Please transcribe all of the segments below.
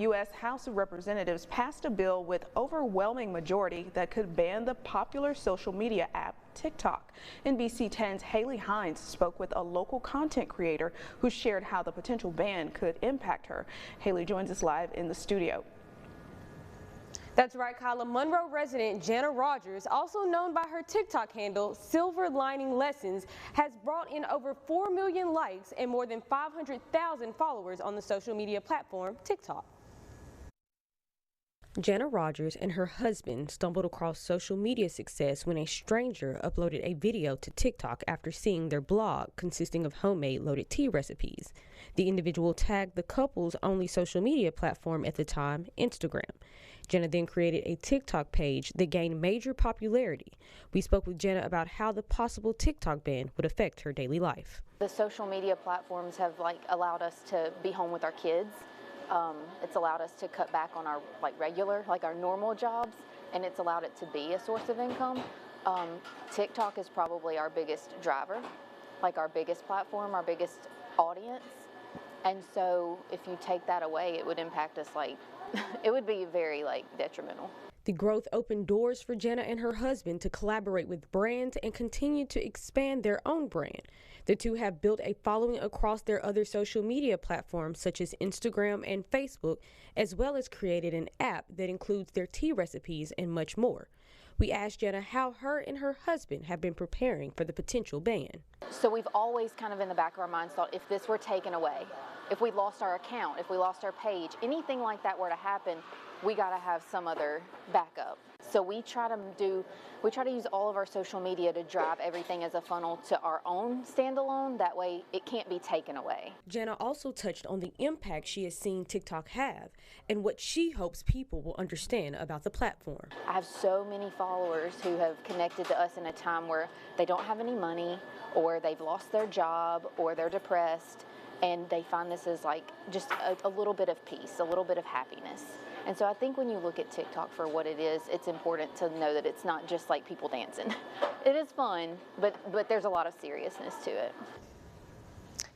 U.S. House of Representatives passed a bill with overwhelming majority that could ban the popular social media app TikTok. NBC 10's Haley Hines spoke with a local content creator who shared how the potential ban could impact her. Haley joins us live in the studio. That's right, Kyla. Monroe resident Jana Rogers, also known by her TikTok handle Silver Lining Lessons, has brought in over 4 million likes and more than 500,000 followers on the social media platform TikTok. Jana Rogers and her husband stumbled across social media success when a stranger uploaded a video to TikTok after seeing their blog consisting of homemade loaded tea recipes. The individual tagged the couple's only social media platform at the time, Instagram. Jana then created a TikTok page that gained major popularity. We spoke with Jana about how the possible TikTok ban would affect her daily life. The social media platforms have allowed us to be home with our kids. It's allowed us to cut back on our our normal jobs, and it's allowed it to be a source of income. TikTok is probably our biggest driver, our biggest platform, our biggest audience. And so if you take that away, it would impact us it would be very detrimental. The growth opened doors for Jana and her husband to collaborate with brands and continue to expand their own brand. The two have built a following across their other social media platforms such as Instagram and Facebook, as well as created an app that includes their tea recipes and much more. We asked Jana how her and her husband have been preparing for the potential ban. So we've always kind of in the back of our minds thought if this were taken away, if we lost our account, if we lost our page, anything like that were to happen, we got to have some other backup. So we try to use all of our social media to drive everything as a funnel to our own standalone. That way it can't be taken away. Jana also touched on the impact she has seen TikTok have and what she hopes people will understand about the platform. I have so many followers who have connected to us in a time where they don't have any money, or they've lost their job, or they're depressed, and they find this as just a little bit of peace, a little bit of happiness. And so I think when you look at TikTok for what it is, it's important to know that it's not just people dancing. It is fun, but there's a lot of seriousness to it.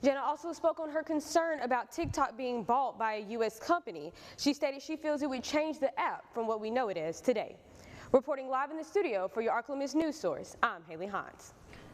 Jana also spoke on her concern about TikTok being bought by a U.S. company. She stated she feels it would change the app from what we know it as today. Reporting live in the studio for your ArkLaMiss News Source, I'm Haley Hines.